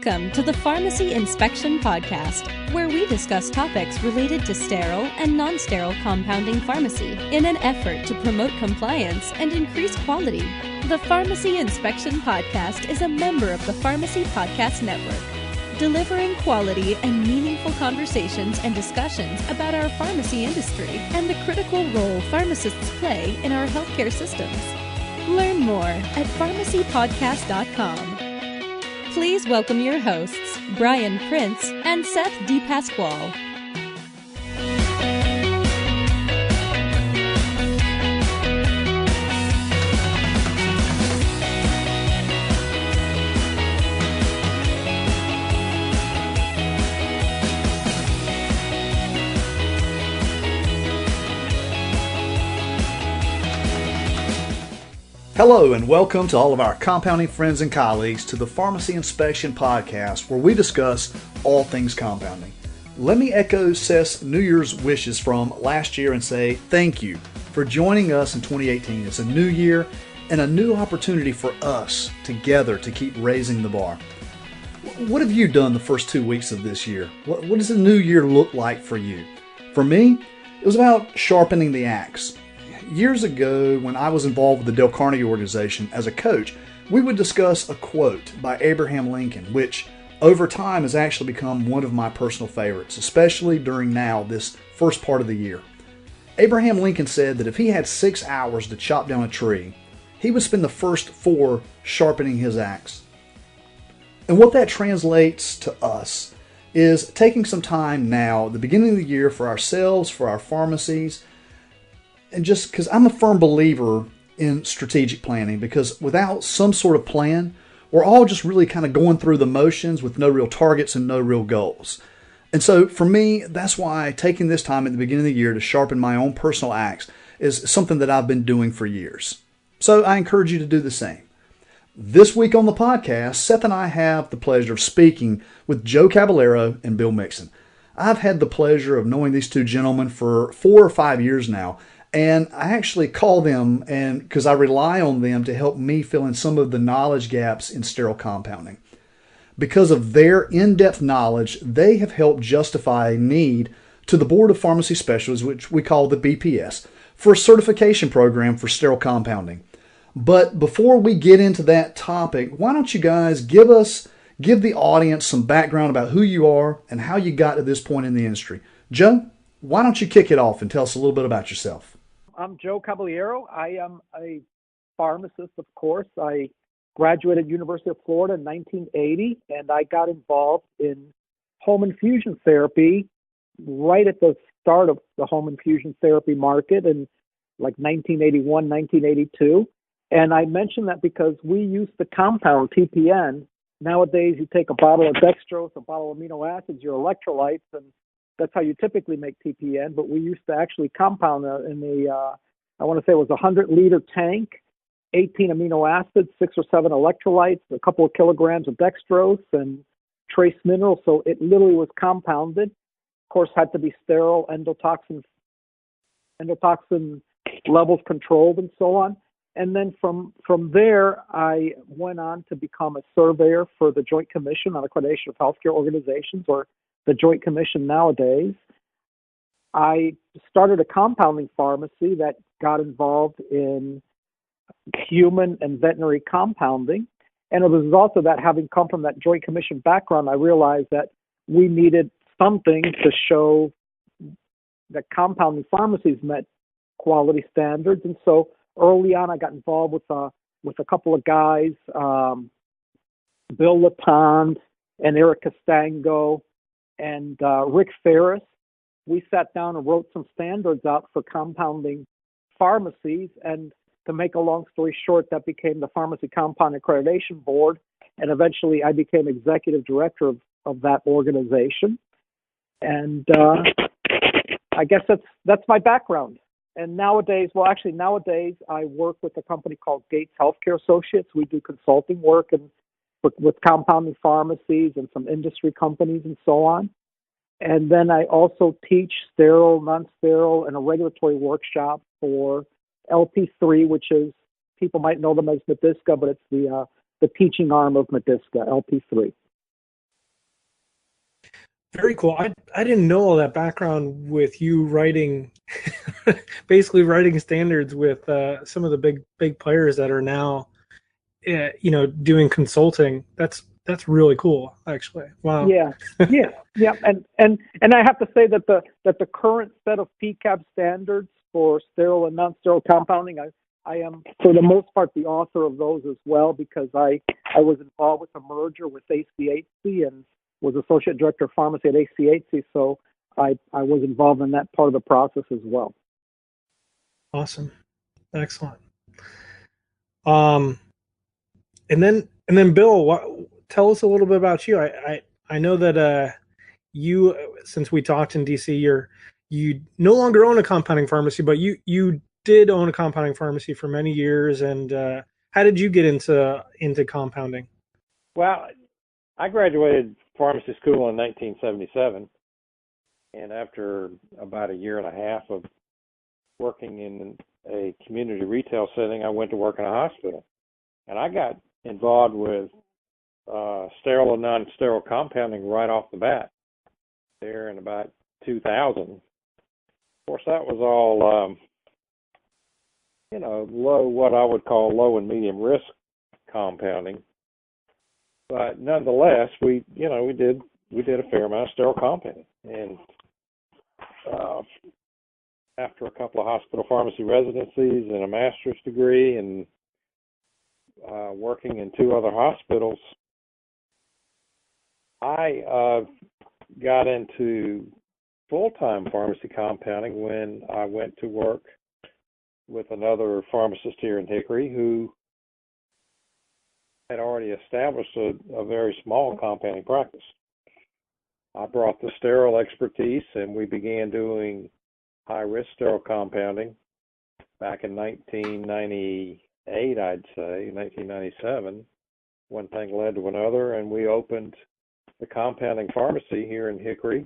Welcome to the Pharmacy Inspection Podcast, where we discuss topics related to sterile and non-sterile compounding pharmacy in an effort to promote compliance and increase quality. The Pharmacy Inspection Podcast is a member of the Pharmacy Podcast Network, delivering quality and meaningful conversations and discussions about our pharmacy industry and the critical role pharmacists play in our healthcare systems. Learn more at pharmacypodcast.com. Please welcome your hosts, Brian Prince and Seth DePasquale. Hello and welcome to all of our compounding friends and colleagues to the Pharmacy Inspection Podcast, where we discuss all things compounding. Let me echo Seth's New Year's wishes from last year and say thank you for joining us in 2018. It's a new year and a new opportunity for us together to keep raising the bar. What have you done the first 2 weeks of this year? What does the new year look like for you? For me, it was about sharpening the axe. Years ago, when I was involved with the Dale Carnegie organization as a coach, we would discuss a quote by Abraham Lincoln, which over time has actually become one of my personal favorites, especially during now this first part of the year. Abraham Lincoln said that if he had 6 hours to chop down a tree, he would spend the first 4 sharpening his axe. And what that translates to us is taking some time now, at the beginning of the year, for ourselves, for our pharmacies, and just because I'm a firm believer in strategic planning, because without some sort of plan, we're all just really kind of going through the motions with no real targets and no real goals. And so for me, that's why taking this time at the beginning of the year to sharpen my own personal axe is something that I've been doing for years. So I encourage you to do the same. This week on the podcast, Seth and I have the pleasure of speaking with Joe Cabaliero and Bill Mixon. I've had the pleasure of knowing these two gentlemen for 4 or 5 years now. And I actually call them because I rely on them to help me fill in some of the knowledge gaps in sterile compounding. Because of their in-depth knowledge, they have helped justify a need to the Board of Pharmacy Specialists, which we call the BPS, for a certification program for sterile compounding. But before we get into that topic, why don't you guys give the audience some background about who you are and how you got to this point in the industry. Joe, why don't you kick it off and tell us a little bit about yourself? I'm Joe Cabaliero. I am a pharmacist, of course. I graduated University of Florida in 1980, and I got involved in home infusion therapy right at the start of the home infusion therapy market in like 1981, 1982. And I mention that because we used to compound TPN. Nowadays, you take a bottle of dextrose, a bottle of amino acids, your electrolytes, and that's how you typically make TPN, but we used to actually compound in I want to say it was a 100-liter tank, 18 amino acids, 6 or 7 electrolytes, a couple of kilograms of dextrose, and trace minerals. So it literally was compounded. Of course, had to be sterile, endotoxin levels controlled, and so on. And then from there, I went on to become a surveyor for the Joint Commission on Accreditation of Healthcare Organizations, or the Joint Commission nowadays. I started a compounding pharmacy that got involved in human and veterinary compounding. And it was also that, having come from that Joint Commission background, I realized that we needed something to show that compounding pharmacies met quality standards. And so early on, I got involved with a couple of guys, Bill Latond and Eric Castango, and Rick Ferris. We sat down and wrote some standards out for compounding pharmacies. And to make a long story short, that became the Pharmacy Compound Accreditation Board. And eventually I became executive director of that organization. And I guess that's my background. And nowadays I work with a company called Gates Healthcare Associates. We do consulting work and with compounding pharmacies and some industry companies and so on. And then I also teach sterile, non-sterile, and a regulatory workshop for LP3, which is, people might know them as Medisca, but it's the teaching arm of Medisca, LP3. Very cool. I didn't know all that background with you writing, basically writing standards with some of the big players that are now, doing consulting. That's really cool, actually. Wow. Yeah, yeah, and I have to say that the current set of PCAB standards for sterile and non-sterile compounding, I am for the most part the author of those as well, because I was involved with a merger with ACHC and was associate director of pharmacy at ACHC, so I was involved in that part of the process as well. Awesome. Excellent. Um, and then Bill, tell us a little bit about you. I know that you, since we talked in DC, you no longer own a compounding pharmacy, but you did own a compounding pharmacy for many years. And how did you get into compounding? Well, I graduated pharmacy school in 1977, and after about a year and a half of working in a community retail setting, I went to work in a hospital, and I got involved with sterile and non-sterile compounding right off the bat there in about 2000. Of course, that was all, low, what I would call low and medium risk compounding. But nonetheless, we did a fair amount of sterile compounding. And after a couple of hospital pharmacy residencies and a master's degree and working in 2 other hospitals, I got into full-time pharmacy compounding when I went to work with another pharmacist here in Hickory who had already established a very small compounding practice. I brought the sterile expertise, and we began doing high-risk sterile compounding back in 1998, I'd say, 1997. One thing led to another, and we opened the compounding pharmacy here in Hickory.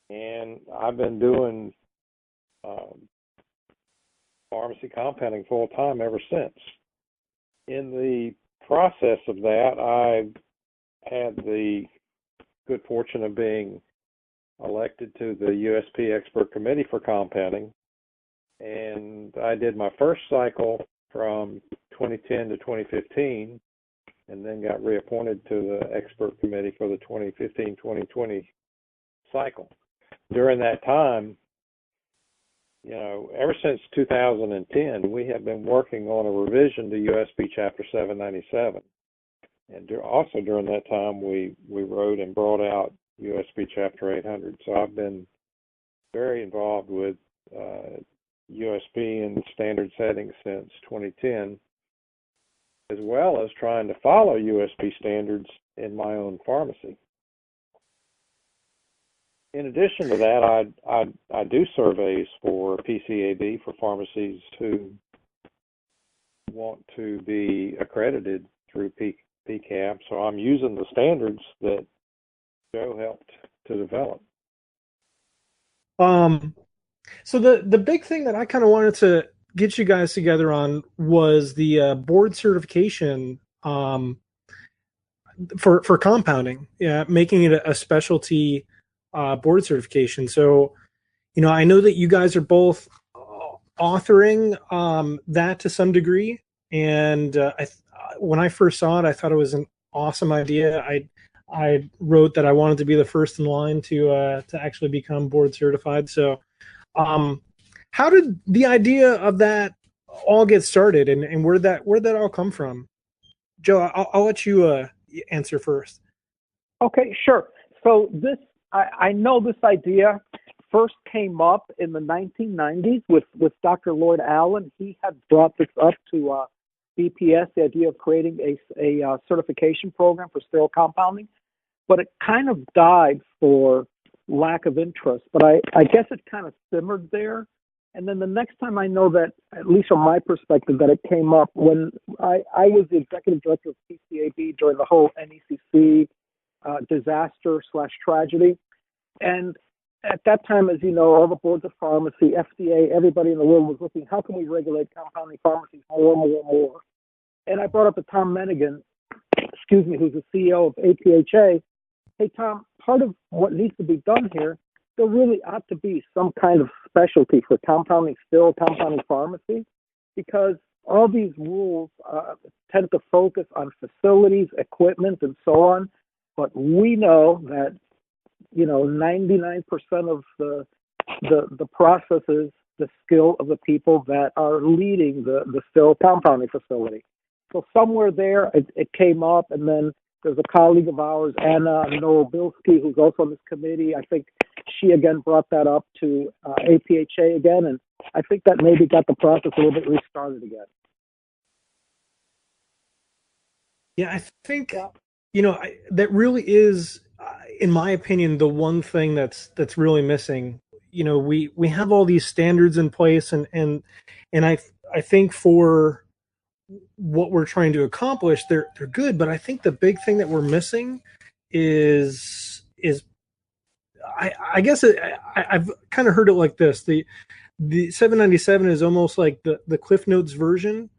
And I've been doing pharmacy compounding full-time ever since. In the process of that, I had the good fortune of being elected to the USP Expert Committee for Compounding, and I did my first cycle from 2010 to 2015, and then got reappointed to the Expert Committee for the 2015-2020 cycle. During that time, ever since 2010, we have been working on a revision to USP Chapter 797. And also during that time, we wrote and brought out USP Chapter 800. So I've been very involved with USP and standard settings since 2010, as well as trying to follow USP standards in my own pharmacy. In addition to that, I do surveys for PCAB for pharmacies who want to be accredited through PCAB. So I'm using the standards that Joe helped to develop. So the big thing that I kind of wanted to get you guys together on was the board certification for compounding, making it a specialty board certification. So, I know that you guys are both authoring that to some degree, and when I first saw it, I thought it was an awesome idea. I wrote that I wanted to be the first in line to actually become board certified. So, how did the idea of that all get started, and where'd that all come from? Joe, I'll let you answer first. Okay, sure. So I know this idea first came up in the 1990s with Dr. Lloyd Allen. He had brought this up to BPS, the idea of creating a certification program for sterile compounding, but it kind of died for lack of interest. But I guess it kind of simmered there. And then the next time I know that, at least from my perspective, that it came up when I was the executive director of PCAB during the whole NECC disaster/tragedy. And at that time, as you know, all the boards of pharmacy, FDA, everybody in the world was looking, how can we regulate compounding pharmacies more? And I brought up to Tom Menigan, who's the CEO of APHA. Hey, Tom, part of what needs to be done here, there really ought to be some kind of specialty for compounding pharmacy, because all these rules tend to focus on facilities, equipment, and so on. But we know that 99% of the process is the skill of the people that are leading the sterile compounding facility. So somewhere there it came up, and then there's a colleague of ours, Anna Nowobilski, who's also on this committee. I think she again brought that up to APHA again, and I think that maybe got the process a little bit restarted again. Yeah, I think that really is, in my opinion, the one thing that's really missing. We have all these standards in place, and I think for what we're trying to accomplish, they're good. But I think the big thing that we're missing is I guess I've kind of heard it like this: the 797 is almost like the Cliff Notes version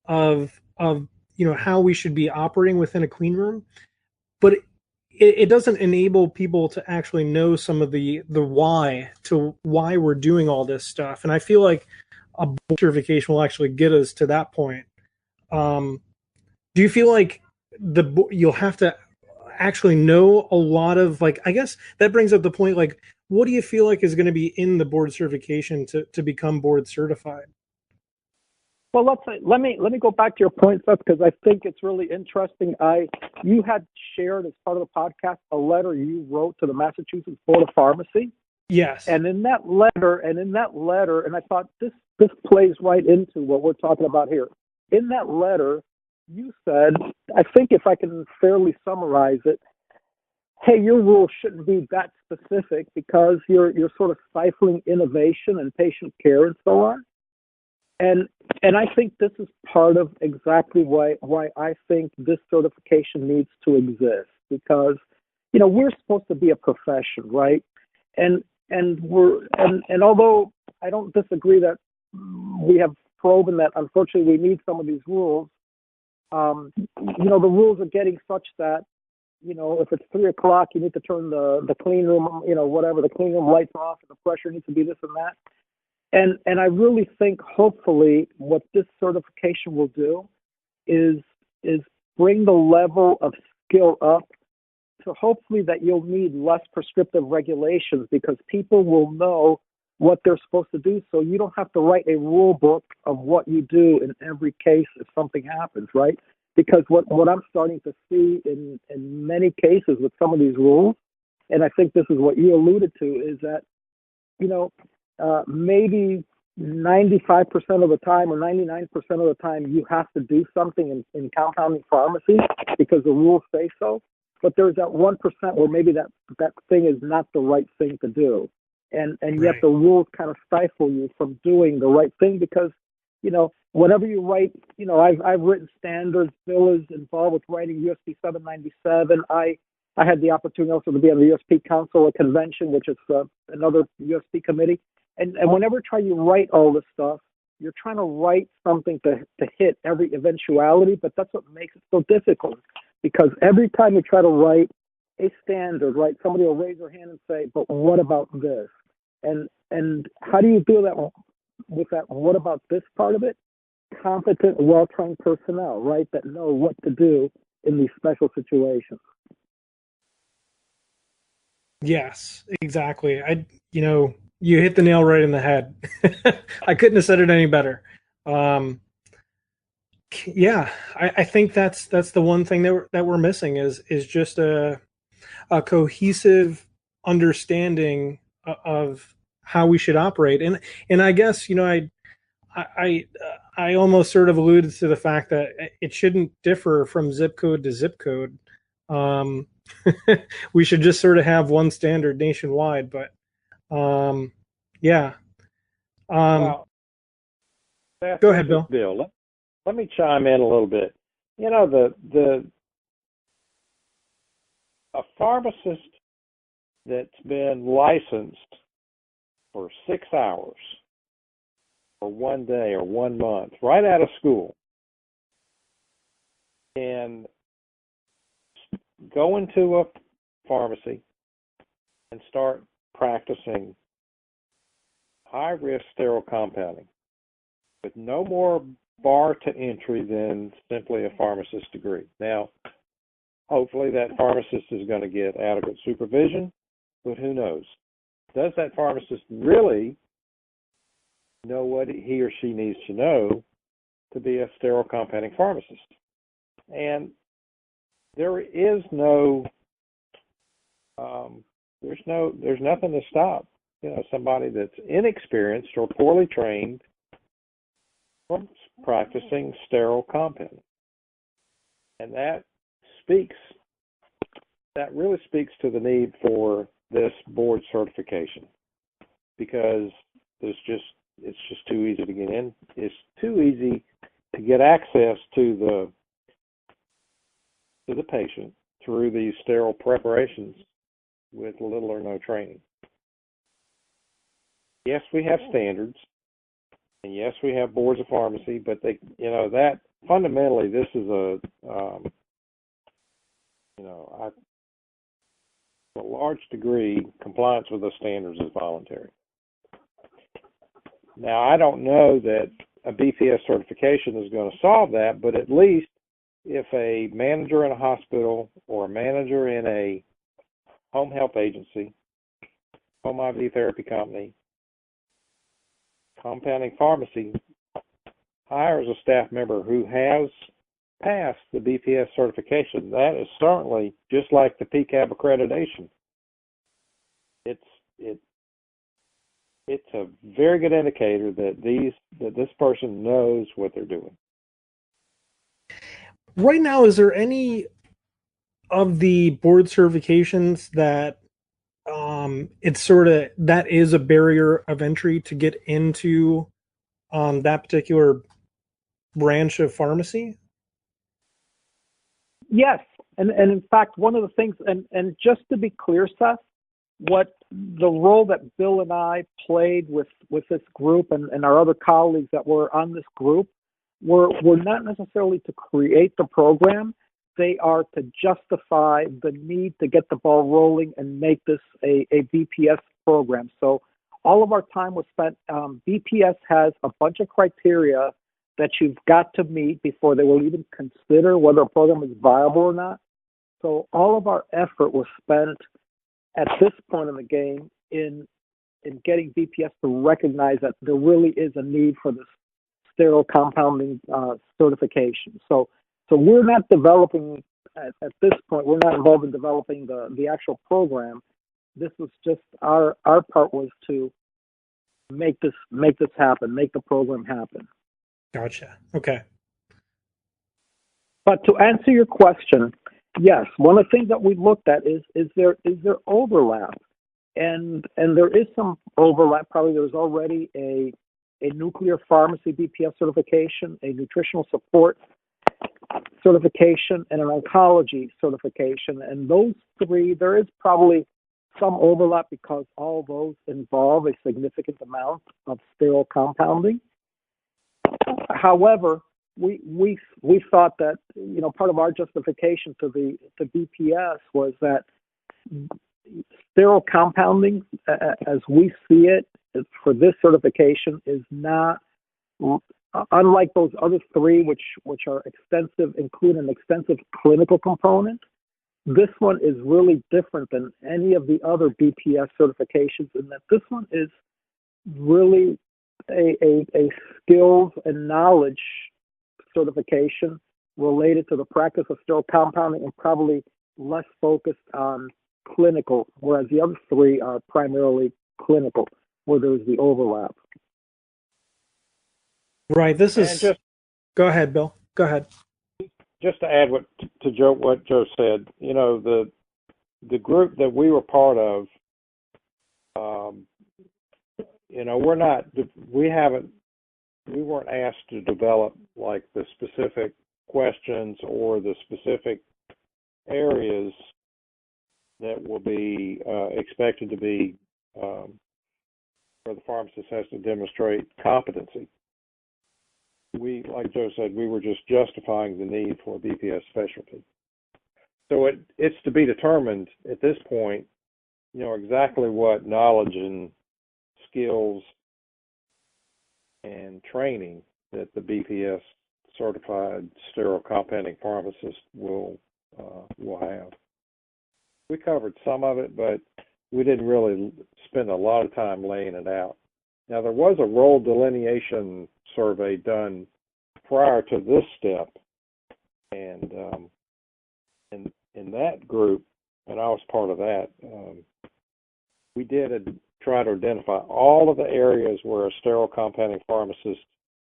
of how we should be operating within a clean room, but it doesn't enable people to actually know some of the why we're doing all this stuff. And I feel like a board certification will actually get us to that point. Do you feel like you'll have to actually know a lot of, like, I guess that brings up the point, like, what do you feel like is going to be in the board certification to become board certified? Well, let me go back to your point, Seth, because I think it's really interesting. You had shared as part of the podcast a letter you wrote to the Massachusetts Board of Pharmacy. Yes. And in that letter, and I thought this plays right into what we're talking about here. In that letter, you said, I think if I can fairly summarize it, hey, your rule shouldn't be that specific because you're sort of stifling innovation and patient care and so on. And I think this is part of exactly why I think this certification needs to exist, because we're supposed to be a profession, right? And although I don't disagree that we have proven that unfortunately we need some of these rules, the rules are getting such that if it's 3:00, you need to turn the clean room, the clean room lights off, and the pressure needs to be this and that. And I really think hopefully what this certification will do is bring the level of skill up to hopefully that you'll need less prescriptive regulations, because people will know what they're supposed to do. So you don't have to write a rule book of what you do in every case if something happens, right? Because what I'm starting to see in many cases with some of these rules, and I think this is what you alluded to, is that, maybe 95% of the time or 99% of the time you have to do something in compounding pharmacy because the rules say so. But there's that 1% where maybe that thing is not the right thing to do. And yet the rules kind of stifle you from doing the right thing because, whenever you write, I've written standards. Bill is involved with writing USP 797. I had the opportunity also to be on the USP Council, a convention, which is another USP committee. And whenever you write all this stuff, you're trying to write something to hit every eventuality, but that's what makes it so difficult. Because every time you try to write a standard, right, somebody will raise their hand and say, but what about this? And how do you do that with that what about this part of it? Competent, well-trained personnel, right, that know what to do in these special situations. Yes, exactly. You hit the nail right in the head. I couldn't have said it any better. Yeah, I think that's the one thing that we're missing is just a cohesive understanding of how we should operate. And I guess I almost sort of alluded to the fact that it shouldn't differ from zip code to zip code. We should just sort of have one standard nationwide. But yeah. Well, go ahead, Bill. Bill, let me chime in a little bit. A pharmacist that's been licensed for 6 hours or 1 day or 1 month right out of school and go into a pharmacy and start practicing high-risk sterile compounding with no more bar to entry than simply a pharmacist degree. Now, hopefully that pharmacist is going to get adequate supervision, but who knows? Does that pharmacist really know what he or she needs to know to be a sterile compounding pharmacist? And there is there's nothing to stop, somebody that's inexperienced or poorly trained from practicing sterile compounding. And that really speaks to the need for this board certification, because it's just too easy to get in. It's too easy to get access to the patient through these sterile preparations with little or no training. Yes, we have standards, and yes, we have boards of pharmacy, but that fundamentally, this is a large degree, compliance with those standards is voluntary. Now, I don't know that a BPS certification is going to solve that, but at least if a manager in a hospital or a manager in a home health agency, home IV therapy company, compounding pharmacy hires a staff member who has passed the BPS certification, that is certainly just like the PCAB accreditation. It's a very good indicator that this person knows what they're doing. Right now, is there any of the board certifications that that is a barrier of entry to get into that particular branch of pharmacy? Yes, and in fact, one of the things, and just to be clear, Seth, what the role that Bill and I played with this group and our other colleagues that were on this group were not necessarily to create the program. They are to justify the need to get the ball rolling and make this a BPS program. So all of our time was spent. BPS has a bunch of criteria that you've got to meet before they will even consider whether a program is viable or not. So all of our effort was spent at this point in the game in getting BPS to recognize that there really is a need for this sterile compounding certification. So we're not developing at this point. We're not involved in developing the actual program. This was just our part was to make this happen, make the program happen. Gotcha. Okay. But to answer your question, yes, one of the things that we looked at is there overlap, and there is some overlap. Probably there's already a nuclear pharmacy BPS certification, a nutritional support certification, and an oncology certification. And those three, there is probably some overlap because all those involve a significant amount of sterile compounding. However, we thought that part of our justification to BPS was that sterile compounding, as we see it, for this certification is not unlike those other three, which are extensive, include an extensive clinical component. This one is really different than any of the other BPS certifications in that this one is really a skills and knowledge certification related to the practice of sterile compounding and probably less focused on clinical, whereas the other three are primarily clinical, where there's the overlap. Right. This is. Go ahead, Bill. Go ahead. Just to add what Joe said, the group that we were part of, we weren't asked to develop like the specific questions or the specific areas that will be expected to be where the pharmacist has to demonstrate competency. Like Joe said, we were just justifying the need for a BPS specialty. So it's to be determined at this point exactly what knowledge and skills and training that the BPS certified sterile compounding pharmacist will have. We covered some of it, but we didn't really spend a lot of time laying it out. Now, there was a role delineation survey done prior to this step, and in that group, and I was part of that, we did try to identify all of the areas where a sterile compounding pharmacist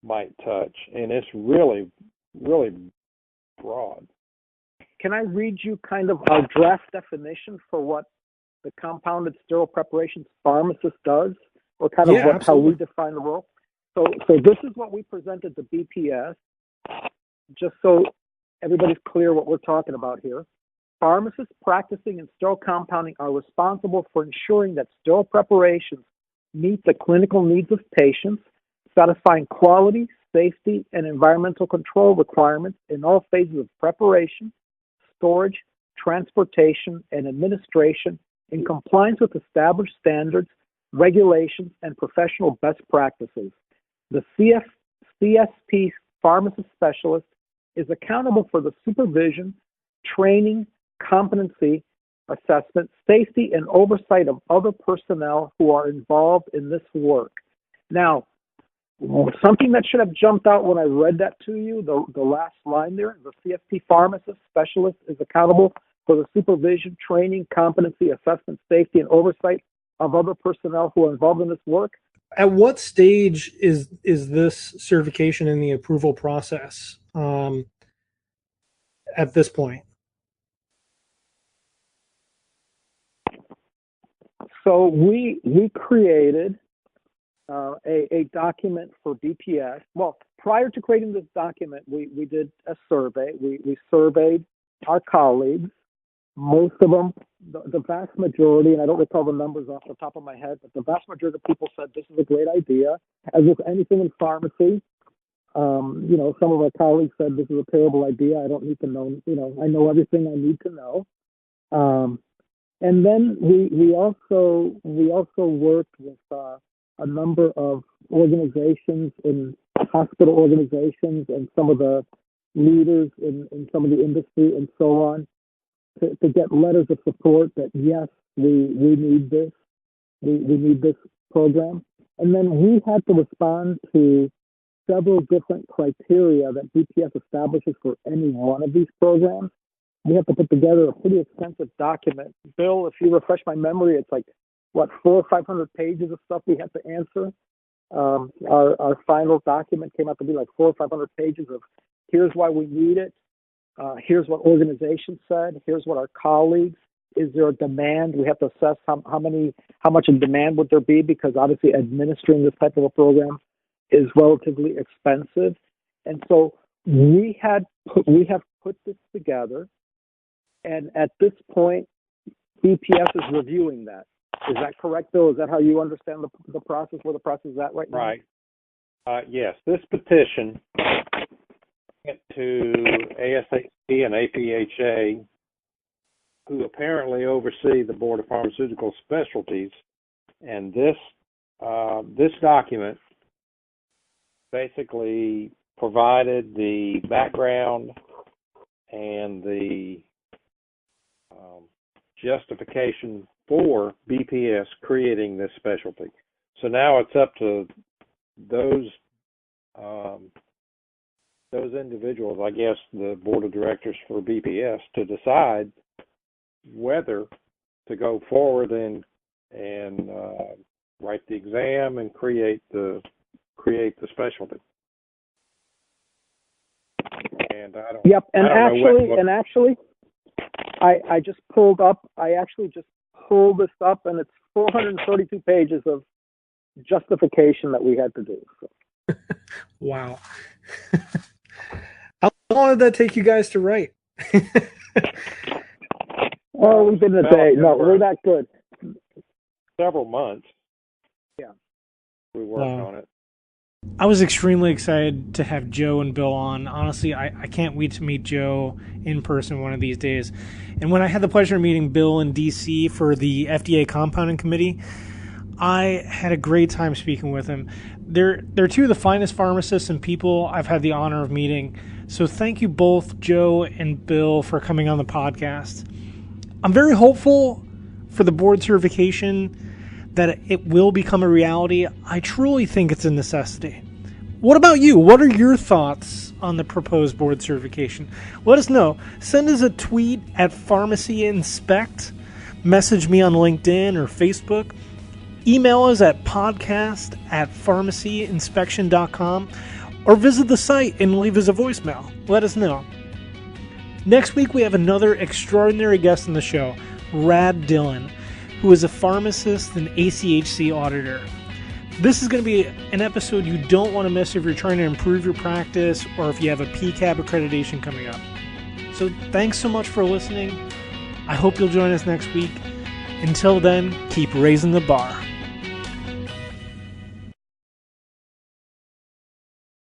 might touch, and it's really, really broad. Can I read you kind of our draft definition for what the compounded sterile preparations pharmacist does, or kind of how we define the role? So this is what we presented to BPS, just so everybody's clear what we're talking about here. Pharmacists practicing in sterile compounding are responsible for ensuring that sterile preparations meet the clinical needs of patients, satisfying quality, safety, and environmental control requirements in all phases of preparation, storage, transportation, and administration in compliance with established standards, regulations, and professional best practices. The CSP pharmacist specialist is accountable for the supervision, training, competency assessment, safety, and oversight of other personnel who are involved in this work. Now, something that should have jumped out when I read that to you, the last line there, the CSP pharmacist specialist is accountable for the supervision, training, competency assessment, safety, and oversight of other personnel who are involved in this work. At what stage is this certification in the approval process at this point? So we created a document for BPS. Well, prior to creating this document, we did a survey. We surveyed our colleagues. Most of them, the vast majority, and I don't recall the numbers off the top of my head, but the vast majority of people said this is a great idea. As with anything in pharmacy, some of our colleagues said this is a terrible idea. I don't need to know, I know everything I need to know. And then we also worked with a number of organizations in hospital organizations and some of the leaders in some of the industry and so on to get letters of support that yes, we need this, we need this program. And then we had to respond to several different criteria that BPS establishes for any one of these programs. We have to put together a pretty extensive document. Bill, if you refresh my memory, it's like, 400 or 500 pages of stuff we had to answer. Our final document came out to be like 400 or 500 pages of here's why we need it. Here's what organizations said. Here's what our colleagues. Is there a demand? We have to assess how much in demand would there be, because obviously administering this type of a program is relatively expensive. And so we have put this together, and at this point, BPS is reviewing that. Is that correct, Bill? Is that how you understand the process, where the process is at right now? Right. Yes, this petition went to ASHP and APHA, who apparently oversee the Board of Pharmaceutical Specialties, and this document basically provided the background and the justification for BPS creating this specialty. So now it's up to those individuals, I guess the board of directors for BPS, to decide whether to go forward and write the exam and create the specialty. And I don't. Yep, and I don't know actually, I just pulled up. I actually just pulled this up, and it's 432 pages of justification that we had to do. So. Wow. How long did that take you guys to write? Oh, we've been a day. No, we're that good. Several months. Yeah. We worked on it. I was extremely excited to have Joe and Bill on. Honestly, I can't wait to meet Joe in person one of these days. And when I had the pleasure of meeting Bill in D.C. for the FDA Compounding Committee, I had a great time speaking with him. They're two of the finest pharmacists and people I've had the honor of meeting. So thank you both, Joe and Bill, for coming on the podcast. I'm very hopeful for the board certification that it will become a reality. I truly think it's a necessity. What about you? What are your thoughts on the proposed board certification? Let us know. Send us a tweet at Pharmacy Inspect. Message me on LinkedIn or Facebook. Email us at podcast@pharmacyInspection.com or visit the site and leave us a voicemail. Let us know. Next week, we have another extraordinary guest on the show, Rad Dillon, who is a pharmacist and ACHC auditor. This is going to be an episode you don't want to miss if you're trying to improve your practice or if you have a PCAB accreditation coming up. So thanks so much for listening. I hope you'll join us next week. Until then, keep raising the bar.